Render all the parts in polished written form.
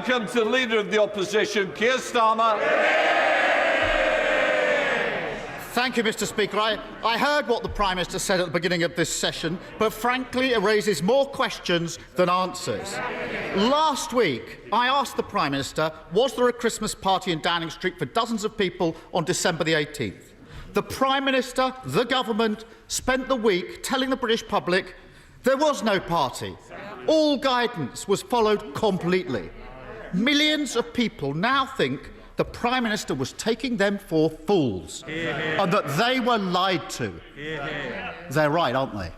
Welcome to the Leader of the Opposition, Keir Starmer. Thank you, Mr. Speaker. I heard what the Prime Minister said at the beginning of this session, but frankly it raises more questions than answers. Last week, I asked the Prime Minister, was there a Christmas party in Downing Street for dozens of people on December the 18th? The Prime Minister, the government, spent the week telling the British public there was no party. All guidance was followed completely. Millions of people now think the Prime Minister was taking them for fools and that they were lied to. They're right, aren't they?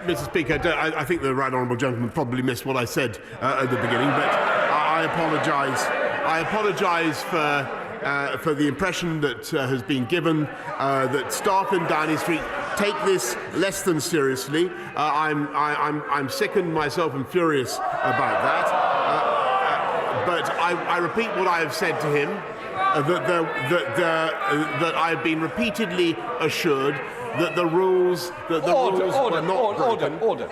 Mr. Speaker, I think the right honourable gentleman probably missed what I said at the beginning, but I apologise. I apologise for the impression that has been given that staff in Downing Street take this less than seriously. I'm sickened myself and furious about that. But I repeat what I have said to him, that I have been repeatedly assured that the rules were not broken. Order.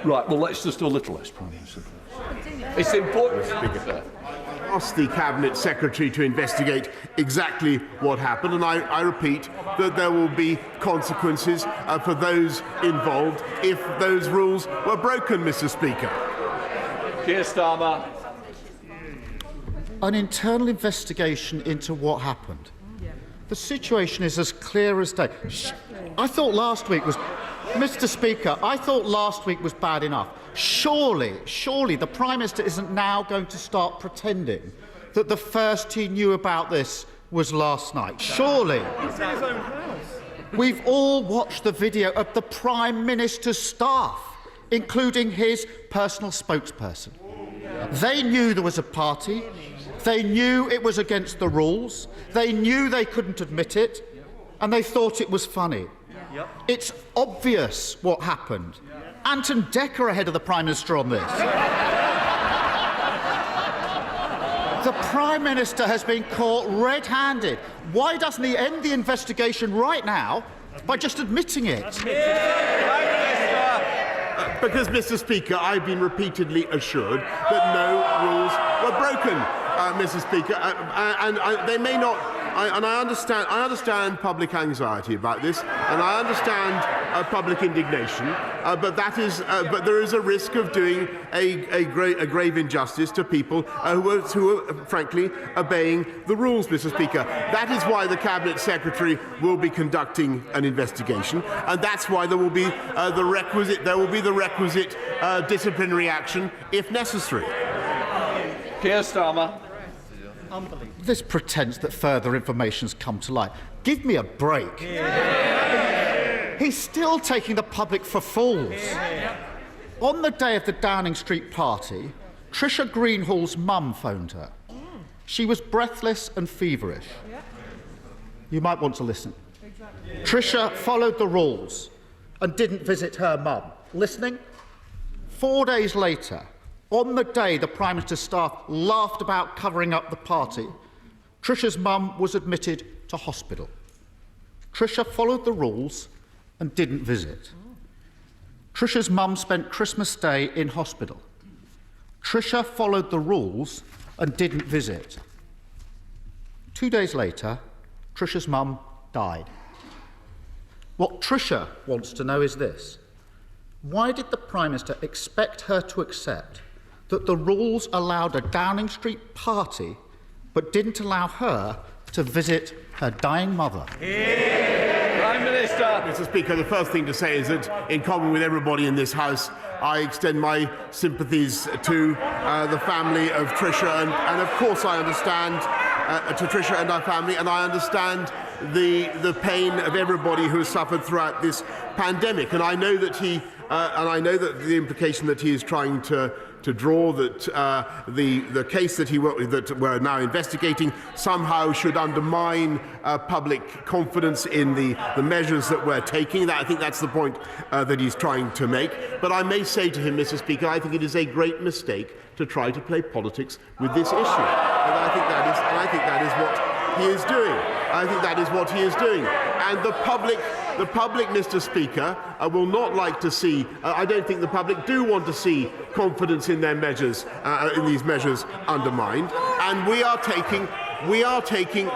Right, well, let's just do a little less, Prime Minister. It's important. Speaker. Asked the Cabinet Secretary to investigate exactly what happened, and I repeat that there will be consequences for those involved if those rules were broken, Mr. Speaker. Keir Starmer. An internal investigation into what happened. The situation is as clear as day. I thought last week was... Mr. Speaker, I thought last week was bad enough. Surely the Prime Minister isn't now going to start pretending that the first he knew about this was last night. Surely. It's in his own house. We've all watched the video of the Prime Minister's staff, including his personal spokesperson. They knew there was a party. They knew it was against the rules. They knew they couldn't admit it. And they thought it was funny. It's obvious what happened. Ant and Dec are ahead of the Prime Minister on this. The Prime Minister has been caught red-handed. Why doesn't he end the investigation right now by just admitting it? Because, Mr. Speaker, I've been repeatedly assured that no rules were broken, Mr. Speaker, and they may not. I understand public anxiety about this, and I understand public indignation. But there is a risk of doing a grave injustice to people who are frankly obeying the rules, Mr. Speaker. That is why the Cabinet Secretary will be conducting an investigation, and that's why there will be the requisite disciplinary action if necessary. Keir Starmer. This pretends that further information's come to light. Give me a break. He's still taking the public for fools. On the day of the Downing Street party, Tricia Greenhall's mum phoned her. She was breathless and feverish. You might want to listen. Tricia followed the rules and didn't visit her mum. Listening? 4 days later, on the day the Prime Minister's staff laughed about covering up the party, Tricia's mum was admitted to hospital. Tricia followed the rules and didn't visit. Tricia's mum spent Christmas Day in hospital. Tricia followed the rules and didn't visit. 2 days later, Tricia's mum died. What Tricia wants to know is this: why did the Prime Minister expect her to accept that the rules allowed a Downing Street party but didn't allow her to visit her dying mother? Prime Minister. Mr. Speaker, the first thing to say is that, in common with everybody in this House, I extend my sympathies to the family of Tricia, and of course I understand to Tricia and her family, and I understand the pain of everybody who has suffered throughout this pandemic. And I know that the implication that he is trying to draw, that the case that we're now investigating somehow should undermine public confidence in the measures that we're taking. I think that's the point that he's trying to make. But I may say to him, Mr. Speaker, I think it is a great mistake to try to play politics with this issue. And I think that is what he is doing. I think that is what he is doing. And the public Mr. Speaker, will not like to see. I don't think the public do want to see confidence in their measures, in these measures, undermined. And we are taking.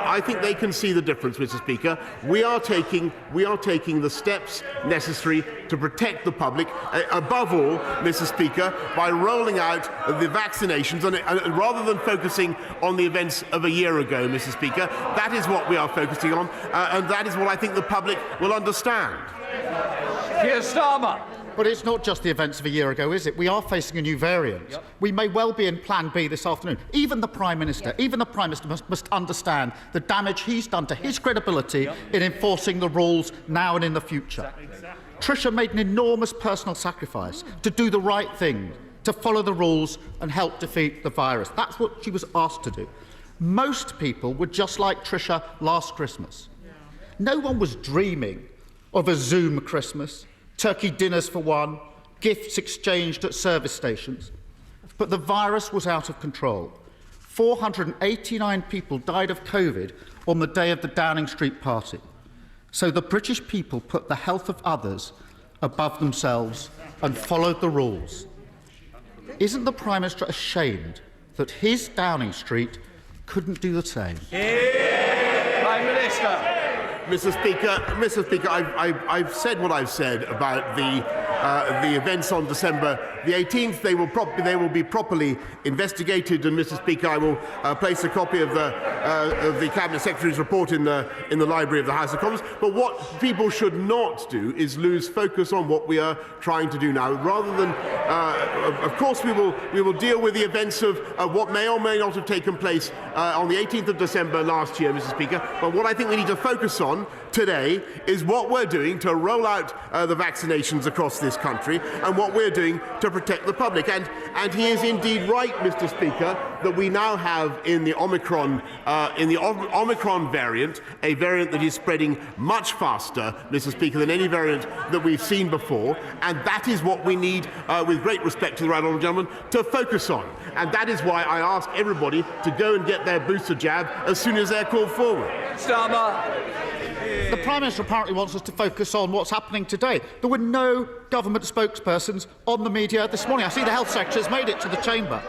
I think they can see the difference, Mr. Speaker. We are taking the steps necessary to protect the public, above all, Mr. Speaker, by rolling out the vaccinations, and rather than focusing on the events of a year ago, Mr. Speaker. That is what we are focusing on, and that is what I think the public will understand. Keir Starmer. But it's not just the events of a year ago, is it? We are facing a new variant. Yep. We may well be in Plan B this afternoon. Even the Prime Minister, must understand the damage he's done to his credibility in enforcing the rules now and in the future. Exactly. Tricia made an enormous personal sacrifice to do the right thing, to follow the rules and help defeat the virus. That's what she was asked to do. Most people were just like Tricia last Christmas. No one was dreaming of a Zoom Christmas, turkey dinners for one, gifts exchanged at service stations. But the virus was out of control. 489 people died of COVID on the day of the Downing Street party. So the British people put the health of others above themselves and followed the rules. Isn't the Prime Minister ashamed that his Downing Street couldn't do the same? Prime Minister. Mr. Speaker, I've said what I've said about the events on December the 18th. They will be properly investigated, and Mr. Speaker, I will place a copy of the Cabinet Secretary's report in the library of the House of Commons. But what people should not do is lose focus on what we are trying to do now. Rather than, of course, we will deal with the events of what may or may not have taken place on the 18th of December last year, Mr. Speaker. But what I think we need to focus on today is what we're doing to roll out the vaccinations across this country, and what we're doing to protect the public. And he is indeed right, Mr. Speaker, that we now have in the Omicron variant, a variant that is spreading much faster, Mr. Speaker, than any variant that we've seen before. And that is what we need, with great respect to the right honourable gentleman, to focus on. And that is why I ask everybody to go and get their booster jab as soon as they're called forward. Starmer. The Prime Minister apparently wants us to focus on what's happening today. There were no government spokespersons on the media this morning. I see the Health Secretary has made it to the chamber.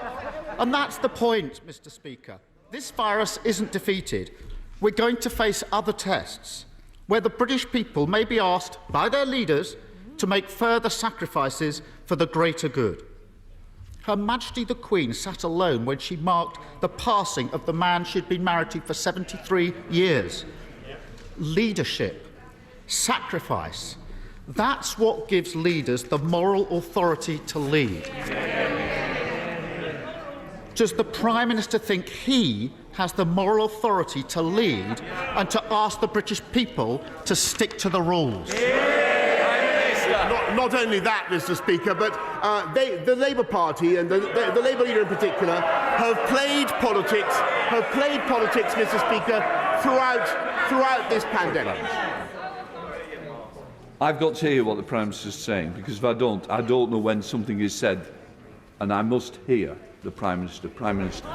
And that's the point, Mr. Speaker. This virus isn't defeated. We're going to face other tests where the British people may be asked by their leaders to make further sacrifices for the greater good. Her Majesty the Queen sat alone when she marked the passing of the man she'd been married to for 73 years. Leadership, sacrifice, that's what gives leaders the moral authority to lead. Does the Prime Minister think he has the moral authority to lead and to ask the British people to stick to the rules? Not only that, Mr. Speaker, but the Labour Party and the Labour leader in particular have played politics, Mr. Speaker, throughout this pandemic. I've got to hear what the Prime Minister is saying, because if I don't know when something is said, and I must hear the Prime Minister. Prime Minister.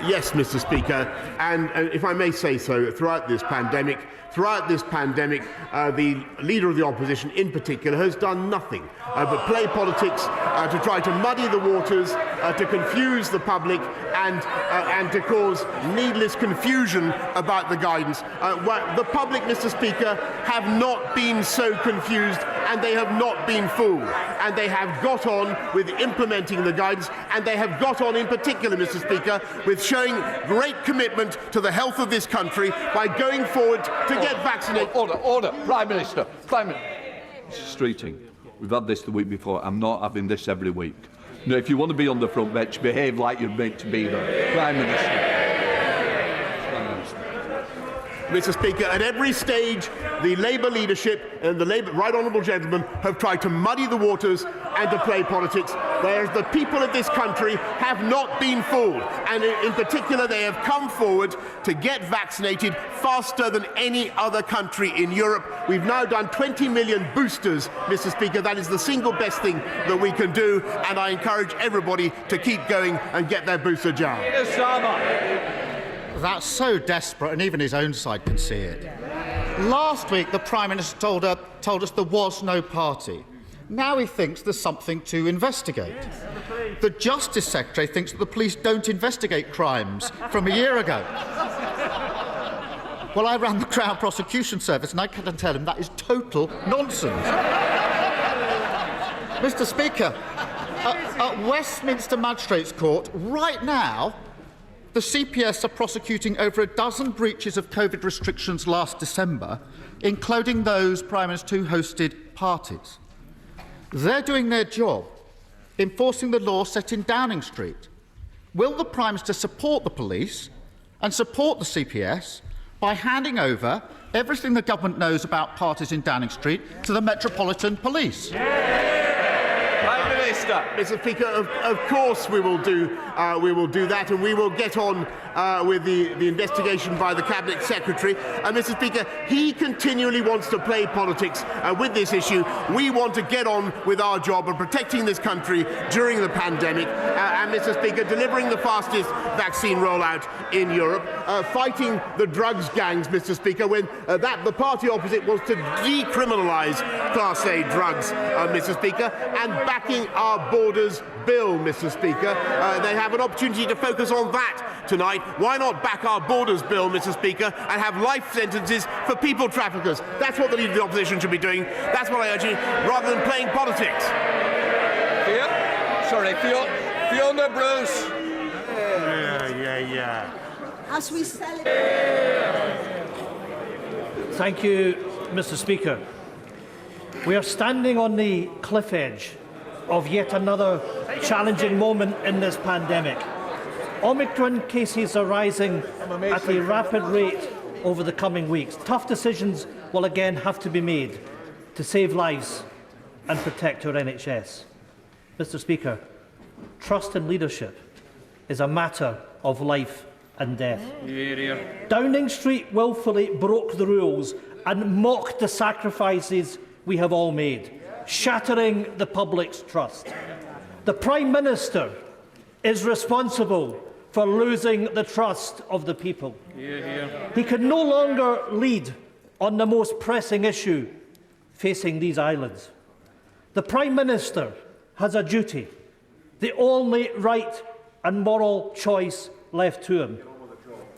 Yes, Mr. Speaker, and if I may say so, throughout this pandemic, the Leader of the Opposition in particular has done nothing but play politics to try to muddy the waters, to confuse the public and to cause needless confusion about the guidance. The public, Mr. Speaker, have not been so confused, and they have not been fooled. And they have got on with implementing the guidance, and they have got on in particular, Mr. Speaker, with showing great commitment to the health of this country by going forward to get vaccinated. Order. Prime Minister. Mr. Streeting, we've had this the week before. I'm not having this every week. No, if you want to be on the front bench, behave like you're meant to be there. Prime Minister. Mr. Speaker, at every stage, the Labour leadership and the Labour right honourable gentlemen have tried to muddy the waters and to play politics, whereas the people of this country have not been fooled. And in particular, they have come forward to get vaccinated faster than any other country in Europe. We've now done 20 million boosters, Mr. Speaker. That is the single best thing that we can do, and I encourage everybody to keep going and get their booster jab. That's so desperate, and even his own side can see it. Last week, the Prime Minister told us there was no party. Now he thinks there's something to investigate. The Justice Secretary thinks that the police don't investigate crimes from a year ago. Well, I ran the Crown Prosecution Service, and I can tell him that is total nonsense. Mr. Speaker, at Westminster Magistrates Court, right now, the CPS are prosecuting over a dozen breaches of COVID restrictions last December, including those, Prime Minister, who hosted parties. They're doing their job, enforcing the law set in Downing Street. Will the Prime Minister support the police and support the CPS by handing over everything the government knows about parties in Downing Street to the Metropolitan Police? Prime Minister. Mr. Speaker, of course we will do that, and we will get on with the investigation by the Cabinet Secretary. Mr. Speaker, he continually wants to play politics with this issue. We want to get on with our job of protecting this country during the pandemic, and Mr. Speaker, delivering the fastest vaccine rollout in Europe, fighting the drugs gangs, Mr. Speaker, when the party opposite was to decriminalise Class A drugs, Mr. Speaker, and backing our borders bill, Mr. Speaker. They have an opportunity to focus on that tonight. Why not back our borders bill, Mr. Speaker, and have life sentences for people traffickers? That's what the Leader of the Opposition should be doing. That's what I urge you, rather than playing politics. Fiona Bruce. Yeah. As we celebrate. Thank you, Mr. Speaker. We are standing on the cliff edge of yet another challenging moment in this pandemic. Omicron cases are rising at a rapid rate over the coming weeks. Tough decisions will again have to be made to save lives and protect our NHS. Mr. Speaker, trust in leadership is a matter of life and death. Downing Street willfully broke the rules and mocked the sacrifices we have all made, shattering the public's trust. The Prime Minister is responsible for losing the trust of the people. He can no longer lead on the most pressing issue facing these islands. The Prime Minister has a duty, the only right and moral choice left to him.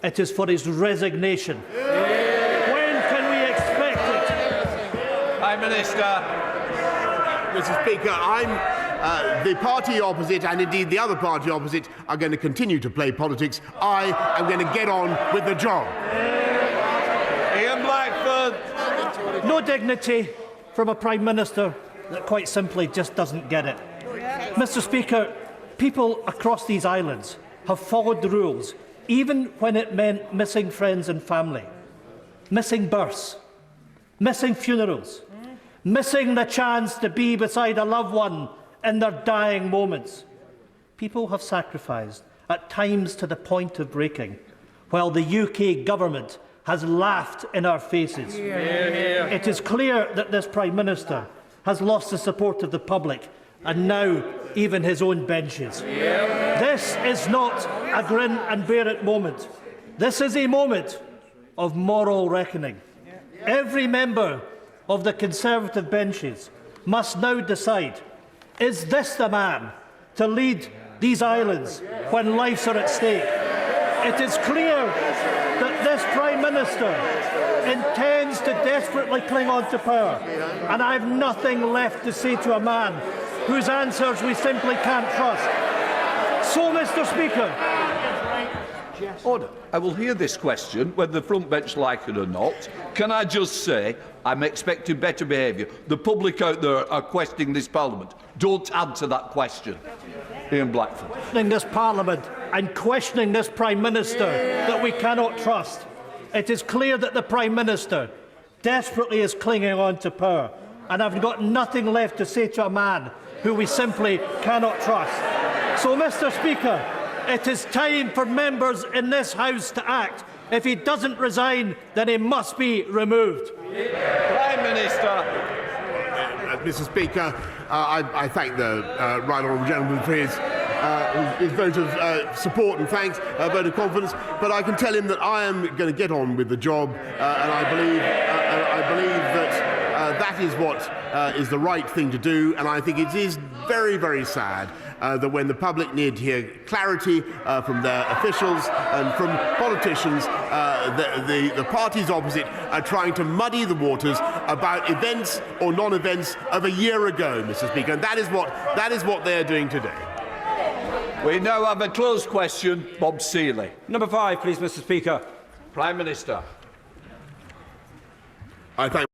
It is for his resignation. When can we expect it? Prime Minister. Mr. Speaker, the party opposite, and indeed the other party opposite, are going to continue to play politics. I am going to get on with the job. Ian Blackford. No dignity from a Prime Minister that quite simply just doesn't get it. Mr. Speaker, people across these islands have followed the rules, even when it meant missing friends and family, missing births, missing funerals, missing the chance to be beside a loved one in their dying moments. People have sacrificed, at times to the point of breaking, while the UK government has laughed in our faces. It is clear that this Prime Minister has lost the support of the public and now even his own benches. This is not a grin and bear it moment. This is a moment of moral reckoning. Every member of the Conservative benches must now decide, is this the man to lead these islands when lives are at stake? It is clear that this Prime Minister intends to desperately cling on to power, and I have nothing left to say to a man whose answers we simply can't trust. So, Mr. Speaker, Order. I will hear this question, whether the front bench like it or not. Can I just say, I'm expecting better behaviour. The public out there are questioning this Parliament. Don't answer that question. Ian Blackford. questioning this Parliament and questioning this Prime Minister that we cannot trust. It is clear that the Prime Minister desperately is clinging on to power, and I've got nothing left to say to a man who we simply cannot trust. So, Mr. Speaker, it is time for members in this House to act. If he doesn't resign, then he must be removed. Prime Minister. Mr. Speaker, I thank the right honourable gentleman for his vote of support and thanks, vote of confidence. But I can tell him that I am going to get on with the job, and I believe. that is what is the right thing to do, and I think it is very, very sad that when the public need to hear clarity from their officials and from politicians, the parties opposite are trying to muddy the waters about events or non-events of a year ago, Mr. Speaker, and that is what they are doing today. We now have a closed question. Bob Seeley. Number 5, please, Mr. Speaker. Prime Minister. I thank